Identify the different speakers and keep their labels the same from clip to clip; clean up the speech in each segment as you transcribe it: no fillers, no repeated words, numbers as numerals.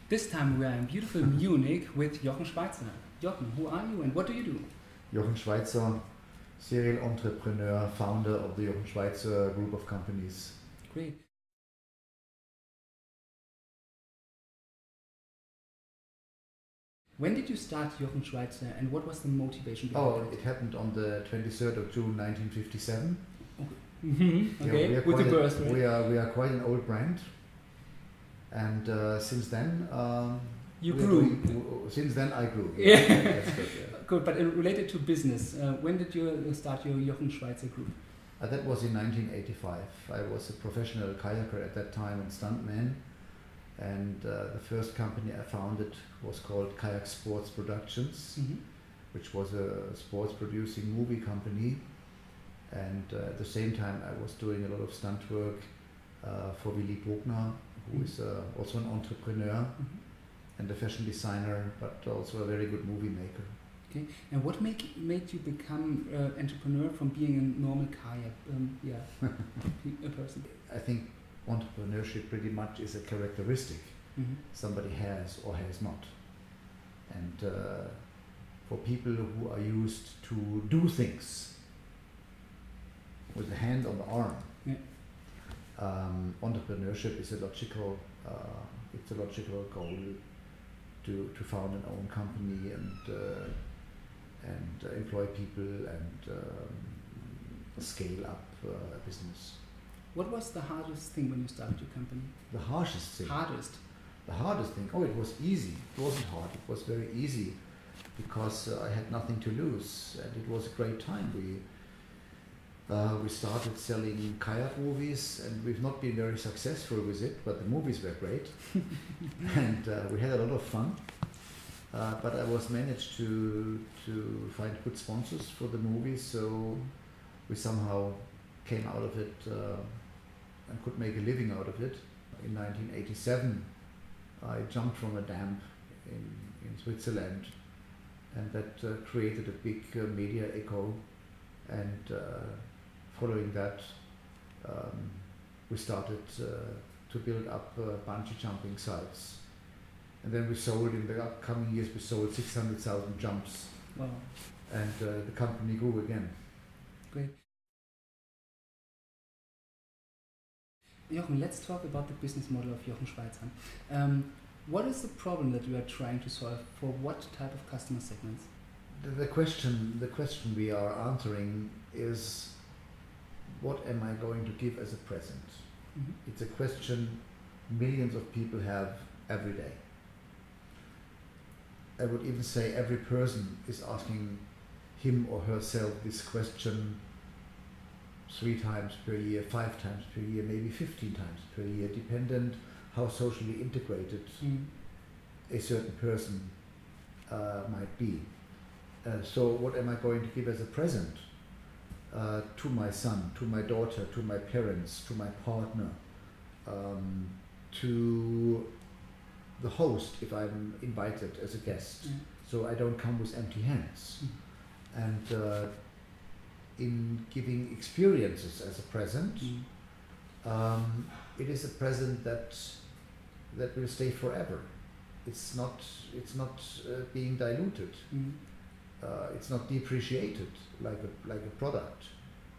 Speaker 1: This time we are in beautiful Munich with Jochen Schweizer. Jochen, who are you and what do you do?
Speaker 2: Jochen Schweizer, serial entrepreneur, founder of the Jochen Schweizer group of companies.
Speaker 1: Great. When did you start Jochen Schweizer and what was the motivation behind
Speaker 2: it happened on the 23rd of June 1957.
Speaker 1: Okay, okay.
Speaker 2: Yeah,
Speaker 1: with the birth rate.
Speaker 2: We are quite an old brand, and since then
Speaker 1: you grew.
Speaker 2: Since then I grew.
Speaker 1: Yeah.
Speaker 2: That's good, yeah.
Speaker 1: Good, but related to business, when did you start your Jochen Schweizer group?
Speaker 2: That was in 1985. I was a professional kayaker at that time and stuntman, and the first company I founded was called Kayak Sports Productions, which was a sports producing movie company. And at the same time I was doing a lot of stunt work for Willy Bogner, who is also an entrepreneur and a fashion designer, but also a very good movie maker.
Speaker 1: Okay, and what made you become an entrepreneur from being a normal kayak a person?
Speaker 2: I think entrepreneurship pretty much is a characteristic somebody has or has not. And for people who are used to do things with the hand on the arm, entrepreneurship is a logical goal to found an own company and employ people and scale up a business.
Speaker 1: What was the hardest thing when you started your company?
Speaker 2: The harshest thing?
Speaker 1: The
Speaker 2: hardest thing? Oh, it was easy. It wasn't hard. It was very easy because I had nothing to lose and it was a great time. We started selling kayak movies and we've not been very successful with it, but the movies were great and we had a lot of fun. But I was managed to find good sponsors for the movies, so we somehow came out of it and could make a living out of it. In 1987 I jumped from a dam in Switzerland, and that created a big media echo, and following that we started to build up bungee jumping sites. And then we sold, in the upcoming years, we sold 600,000 jumps.
Speaker 1: Wow.
Speaker 2: And the company grew again.
Speaker 1: Great. Jochen, let's talk about the business model of Jochen Schweizer. What is the problem that you are trying to solve for what type of customer segments?
Speaker 2: The question we are answering is, what am I going to give as a present? It's a question millions of people have every day. I would even say every person is asking him or herself this question 3 times per year, 5 times per year, maybe 15 times per year, dependent how socially integrated a certain person might be. So what am I going to give as a present to my son, to my daughter, to my parents, to my partner, to the host if I'm invited as a guest, so I don't come with empty hands. And in giving experiences as a present, it is a present that will stay forever. It's not being diluted. It's not depreciated like a product,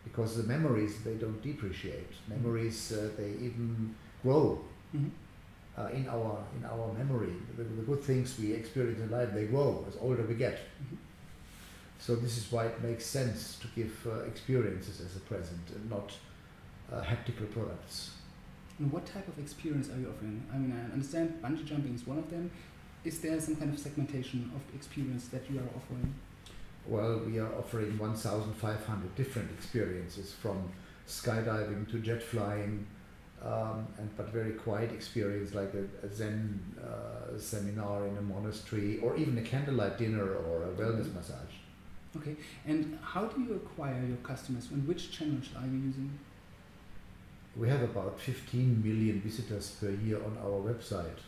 Speaker 2: because the memories, they don't depreciate. Memories they even grow. In our memory, the good things we experience in life, they grow as older we get. So this is why it makes sense to give experiences as a present and not haptical products.
Speaker 1: And what type of experience are you offering? I mean, I understand bungee jumping is one of them. Is there some kind of segmentation of experience that you are offering?
Speaker 2: Well, we are offering 1,500 different experiences, from skydiving to jet flying, but very quiet experience like a Zen seminar in a monastery, or even a candlelight dinner or a wellness massage.
Speaker 1: Okay, and how do you acquire your customers, and which channels are you using?
Speaker 2: We have about 15 million visitors per year on our website.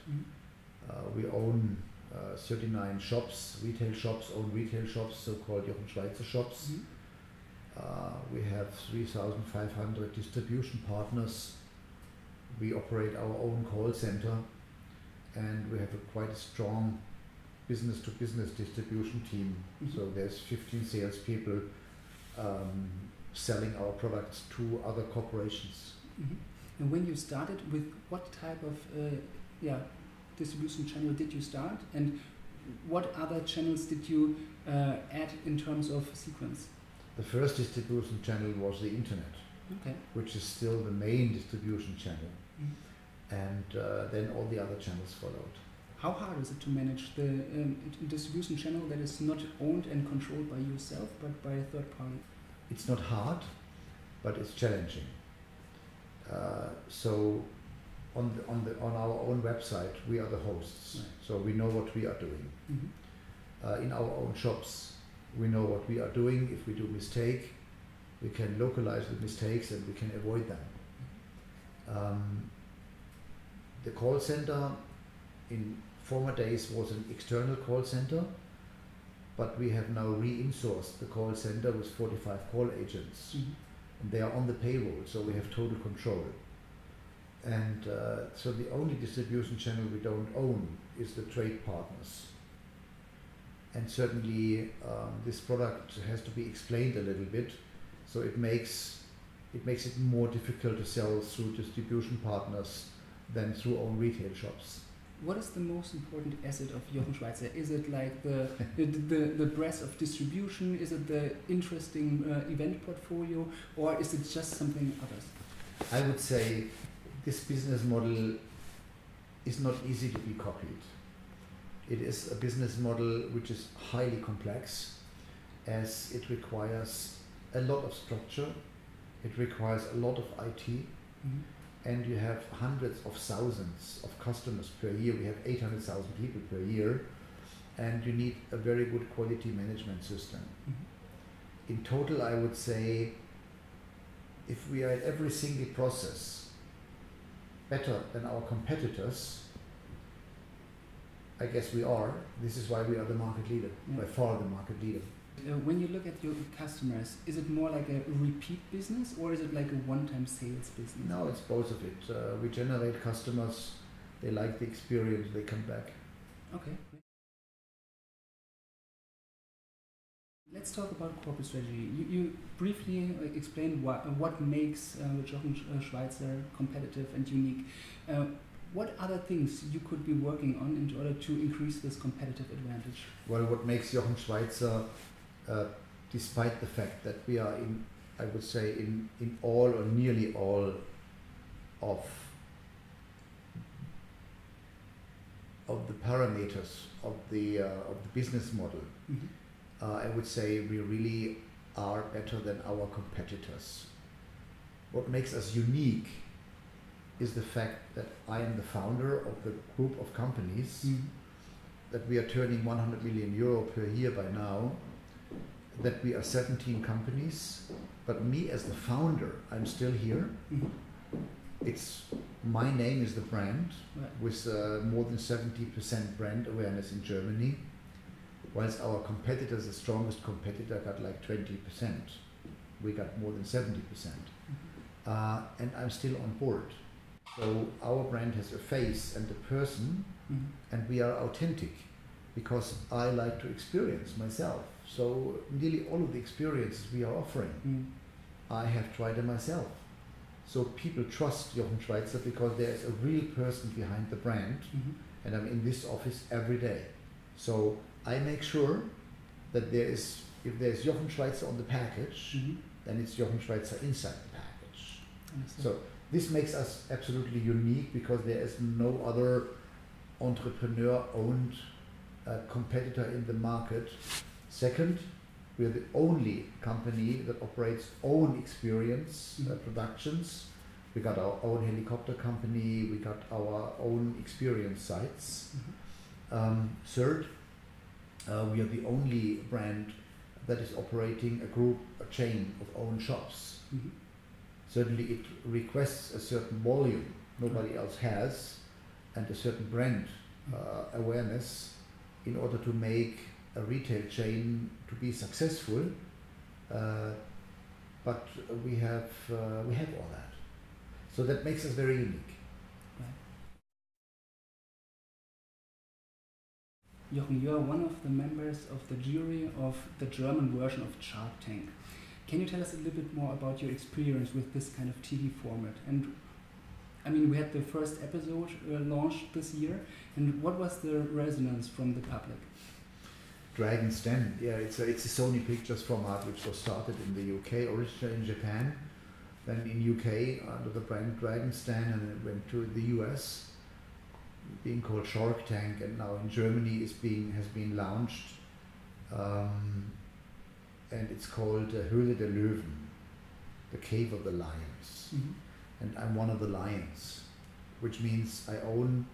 Speaker 2: We own 39 shops, retail shops, so-called Jochen Schweizer shops. We have 3,500 distribution partners. We operate our own call center, and we have quite a strong business-to-business distribution team. So there's 15 salespeople selling our products to other corporations.
Speaker 1: And when you started, with what type of distribution channel did you start, and what other channels did you add in terms of sequence?
Speaker 2: The first distribution channel was the internet, which is still the main distribution channel, and then all the other channels followed.
Speaker 1: How hard is it to manage the distribution channel that is not owned and controlled by yourself but by a third party?
Speaker 2: It's not hard, but it's challenging. So on our own website, we are the hosts, right. So we know what we are doing. In our own shops, we know what we are doing. If we do a mistake, we can localize the mistakes and we can avoid them. The call center in former days was an external call center, but we have now re-insourced the call center with 45 call agents. And they are on the payroll, so we have total control. And so the only distribution channel we don't own is the trade partners. And certainly this product has to be explained a little bit, so it makes it more difficult to sell through distribution partners than through own retail shops.
Speaker 1: What is the most important asset of Jochen Schweizer? Is it like the breadth of distribution? Is it the interesting event portfolio? Or is it just something others?
Speaker 2: I would say this business model is not easy to be copied. It is a business model which is highly complex, as it requires a lot of structure, it requires a lot of IT, and you have hundreds of thousands of customers per year. We have 800,000 people per year, and you need a very good quality management system. In total, I would say, if we are at every single process better than our competitors, I guess we are. This is why we are the market leader, by far the market leader.
Speaker 1: When you look at your customers, is it more like a repeat business or is it like a one-time sales business?
Speaker 2: No, it's both of it. We generate customers, they like the experience, they come back.
Speaker 1: Okay. Let's talk about corporate strategy. You briefly explained what makes Jochen Schweizer competitive and unique. What other things you could be working on in order to increase this competitive advantage?
Speaker 2: Well, what makes Jochen Schweizer, despite the fact that we are in, I would say, in all or nearly all of the parameters of the business model, I would say we really are better than our competitors. What makes us unique is the fact that I am the founder of the group of companies, that we are turning 100 million euro per year by now, that we are 17 companies, but me as the founder, I'm still here. It's my name is the brand, with more than 70% brand awareness in Germany, whilst our competitors, the strongest competitor, got like 20%. We got more than 70%. And I'm still on board. So our brand has a face and a person, and we are authentic, because I like to experience myself. So nearly all of the experiences we are offering, I have tried them myself. So people trust Jochen Schweizer because there is a real person behind the brand, and I'm in this office every day. So I make sure that if there's Jochen Schweizer on the package, then it's Jochen Schweizer inside the package. So this makes us absolutely unique, because there is no other entrepreneur-owned competitor in the market. Second, we are the only company that operates own experience productions. We got our own helicopter company, we got our own experience sites. Third, we are the only brand that is operating a chain of own shops. Certainly it requests a certain volume nobody else has, and a certain brand awareness in order to make a retail chain to be successful, but we have all that. So that makes us very unique.
Speaker 1: Jochen, you are one of the members of the jury of the German version of Shark Tank. Can you tell us a little bit more about your experience with this kind of TV format? And I mean, we had the first episode launched this year, and what was the resonance from the public?
Speaker 2: Dragon's Den, yeah, it's a Sony Pictures format which was started in the UK, originally in Japan, then in UK under the brand Dragon's Den, and it went to the US, being called Shark Tank, and now in Germany has been launched, and it's called Höhle der Löwen, the Cave of the Lions.
Speaker 1: Mm-hmm.
Speaker 2: And I'm one of the lions, which means I own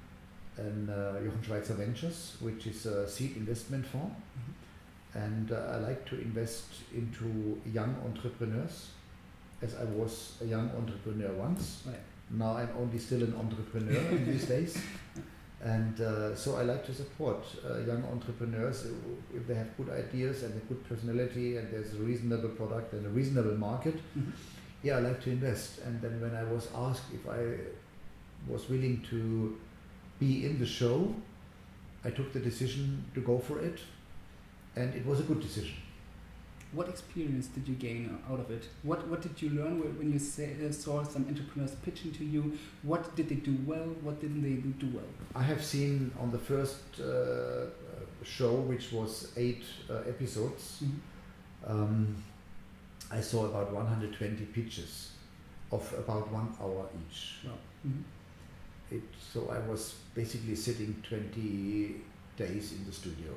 Speaker 2: an Jochen Schweizer Ventures, which is a seed investment firm. Mm-hmm. And I like to invest into young entrepreneurs, as I was a young entrepreneur once. Right. Now I'm only still an entrepreneur these days. And so I like to support young entrepreneurs if they have good ideas and a good personality and there's a reasonable product and a reasonable market. Mm-hmm. Yeah, I like to invest. And then when I was asked if I was willing to be in the show, I took the decision to go for it, and it was a good decision.
Speaker 1: What experience did you gain out of it? What did you learn when you saw some entrepreneurs pitching to you? What did they do well? What didn't they do well?
Speaker 2: I have seen on the first show, which was 8 episodes, mm-hmm. I saw about 120 pitches of about 1 hour each. Wow. Mm-hmm. So I was basically sitting 20 days in the studio.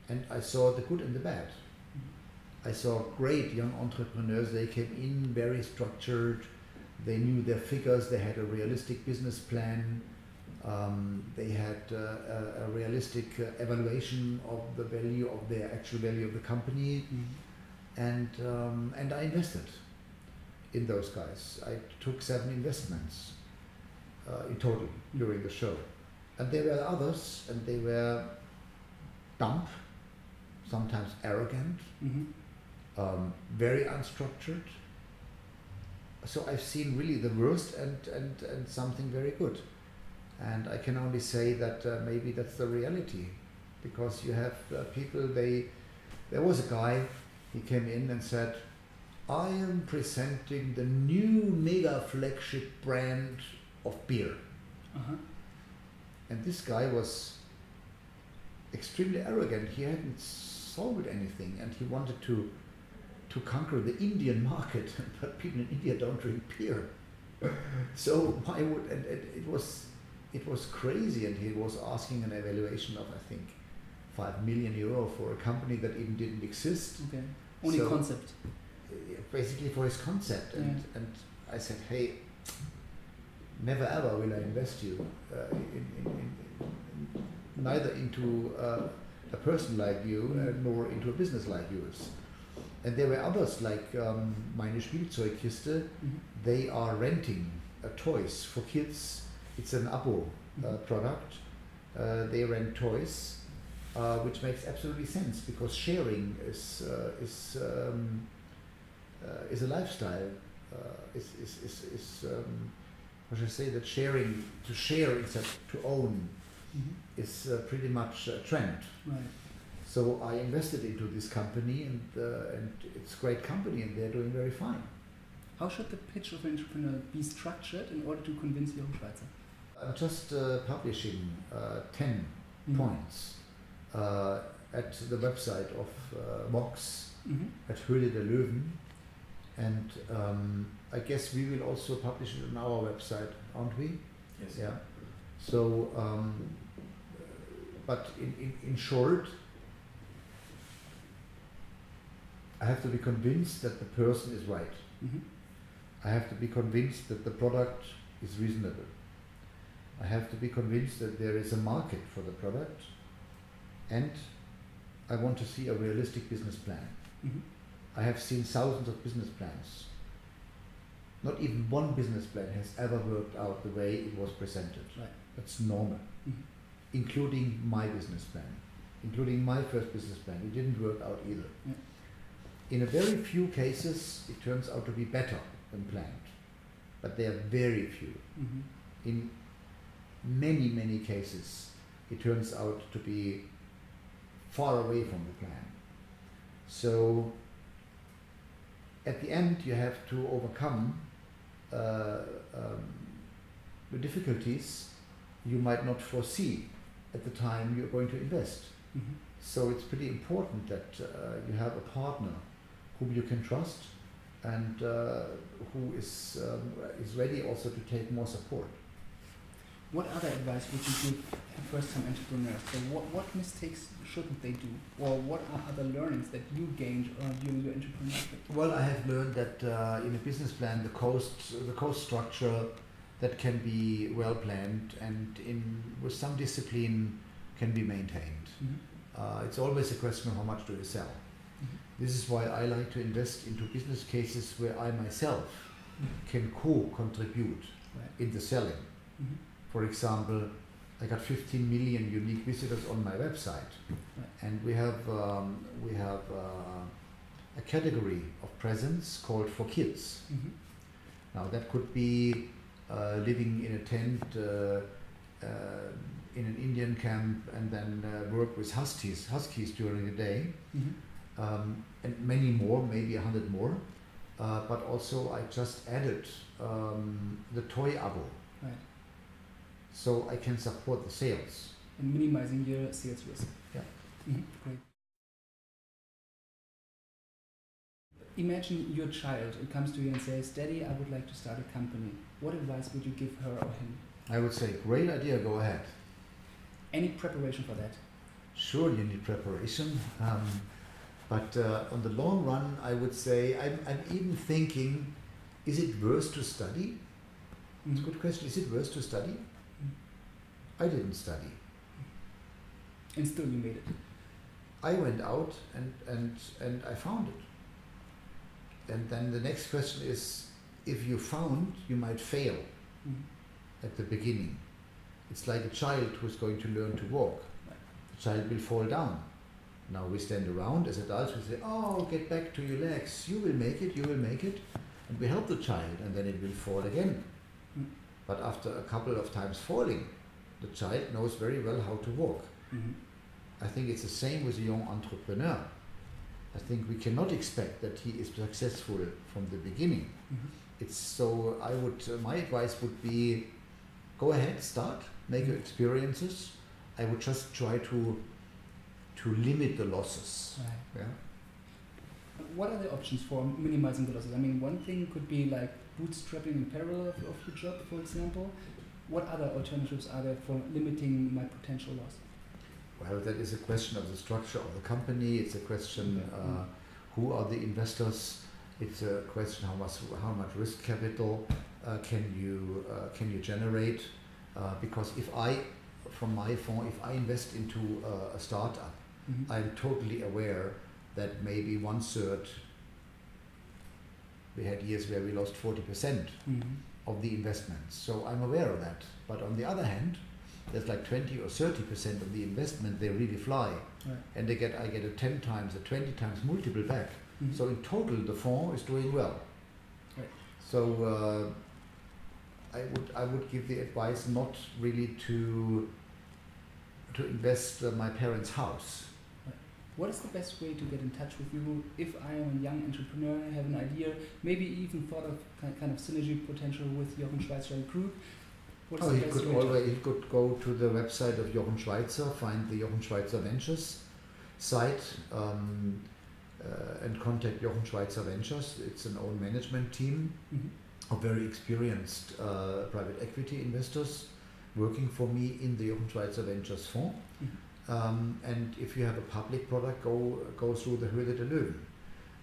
Speaker 2: And I saw the good and the bad. I saw great young entrepreneurs. They came in very structured. They knew their figures. They had a realistic business plan. They had a realistic evaluation of the value of their actual value of the company. Mm-hmm. And I invested in those guys. I took 7 investments in total during the show. And there were others, and they were dumb, sometimes arrogant, mm-hmm. Very unstructured. So I've seen really the worst and something very good. And I can only say that maybe that's the reality, because you have people, there was a guy, he came in and said, I am presenting the new mega flagship brand of beer. Uh-huh. And this guy was extremely arrogant. He hadn't sold anything, and he wanted to conquer the Indian market, but people in India don't drink beer. So why would, and it was crazy, and he was asking an evaluation of, I think, €5 million for a company that even didn't exist.
Speaker 1: Okay. Only so, concept.
Speaker 2: Basically for his concept, and I said, hey, never ever will I invest you neither into a person like you nor into a business like yours. And there were others like Meine Spielzeugkiste. Mm-hmm. They are renting toys for kids. It's an Abo product. They rent toys, which makes absolutely sense, because sharing is a lifestyle. What should I say? That sharing, to share instead to own, mm-hmm. is pretty much a trend. Right. So I invested into this company, and it's a great company, and they're doing very fine.
Speaker 1: How should the pitch of an entrepreneur be structured in order to convince Jochen Schweizer?
Speaker 2: I'm just publishing 10 mm-hmm. points at the website of Vox, mm-hmm. at Höhle der Löwen, and I guess we will also publish it on our website, aren't we?
Speaker 3: Yes.
Speaker 2: Yeah. So, but in short, I have to be convinced that the person is right. Mm-hmm. I have to be convinced that the product is reasonable. I have to be convinced that there is a market for the product, and I want to see a realistic business plan. Mm-hmm. I have seen thousands of business plans. Not even one business plan has ever worked out the way it was presented. Right. That's normal. Mm-hmm. Including my business plan, including my first business plan. It didn't work out either. Yeah. In a very few cases, it turns out to be better than planned, but they are very few. Mm-hmm. In many, many cases, it turns out to be far away from the plan. So at the end you have to overcome the difficulties you might not foresee at the time you're going to invest.
Speaker 1: Mm-hmm.
Speaker 2: So it's pretty important that you have a partner whom you can trust and who is ready also to take more support.
Speaker 1: What other advice would you give first-time entrepreneurs? So what mistakes shouldn't they do? Or what are other learnings that you gained during your entrepreneurship?
Speaker 2: Well, I have learned that in a business plan, the cost structure that can be well planned and with some discipline can be maintained.
Speaker 1: Mm-hmm.
Speaker 2: It's always a question of how much do you sell. Mm-hmm. This is why I like to invest into business cases where I myself can co-contribute in the selling.
Speaker 1: Mm-hmm.
Speaker 2: For example, I got 15 million unique visitors on my website, and we have a category of presents called for kids.
Speaker 1: Mm-hmm.
Speaker 2: Now that could be living in a tent in an Indian camp and then work with huskies during the day,
Speaker 1: mm-hmm.
Speaker 2: And many more, maybe 100 more. But also I just added the toy abo.
Speaker 1: Right.
Speaker 2: So I can support the sales.
Speaker 1: And minimizing your sales risk.
Speaker 2: Yeah.
Speaker 1: Mm-hmm. Great. Imagine your child comes to you and says, "Daddy, I would like to start a company." What advice would you give her or him?
Speaker 2: I would say, great idea, go ahead.
Speaker 1: Any preparation for that?
Speaker 2: Sure, you need preparation. But on the long run, I would say, I'm even thinking, is it worth to study?
Speaker 1: Mm-hmm.
Speaker 2: It's a good question. Is it worth to study? I didn't study.
Speaker 1: And still you made it.
Speaker 2: I went out and I found it. And then the next question is, if you found, you might fail at the beginning. It's like a child who's going to learn to walk. The child will fall down. Now we stand around as adults, we say, oh, get back to your legs. You will make it, you will make it. And we help the child, and then it will fall again. But after a couple of times falling, the child knows very well how to walk.
Speaker 1: Mm-hmm.
Speaker 2: I think it's the same with a young entrepreneur. I think we cannot expect that he is successful from the beginning.
Speaker 1: Mm-hmm.
Speaker 2: It's so, my advice would be, go ahead, start, make your experiences. I would just try to limit the losses.
Speaker 1: Right.
Speaker 2: Yeah.
Speaker 1: What are the options for minimizing the losses? I mean, one thing could be like bootstrapping in parallel of your job, for example. What other alternatives are there for limiting my potential loss?
Speaker 2: Well, that is a question of the structure of the company. It's a question who are the investors. It's a question how much risk capital can you generate? Because if I, from my fund, if I invest into a startup, mm-hmm. I'm totally aware that maybe 1/3. We had years where we lost 40% mm-hmm. of the investments. So I'm aware of that. But on the other hand, there's like 20 or 30% of the investment they really fly, right. And I get a 10 times, a 20 times multiple back. Mm-hmm. So in total, the fund is doing well. Right. So I would give the advice not really to invest my parents' house.
Speaker 1: Right. What is the best way to get in touch with you if I am a young entrepreneur, have an idea, maybe even thought of kind of synergy potential with Jochen Schweizer Group?
Speaker 2: He could go to the website of Jochen Schweizer, find the Jochen Schweizer Ventures site, and contact Jochen Schweizer Ventures. It's an own management team mm-hmm. of very experienced private equity investors working for me in the Jochen Schweizer Ventures fund. Mm-hmm. And if you have a public product, go through the Höhle der Löwen.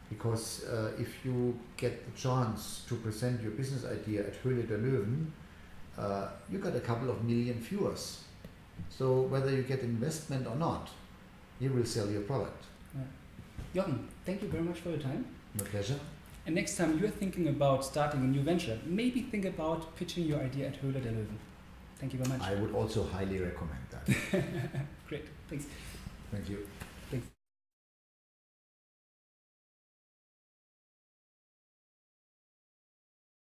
Speaker 2: Because if you get the chance to present your business idea at Höhle der Löwen, you got a couple of million viewers. So whether you get investment or not, you will sell your product.
Speaker 1: Right. Jochen, thank you very much for your time.
Speaker 2: My pleasure.
Speaker 1: And next time you're thinking about starting a new venture, maybe think about pitching your idea at Höhle der Löwen. Thank you very much.
Speaker 2: I would also highly recommend that.
Speaker 1: Great, thanks.
Speaker 2: Thank you.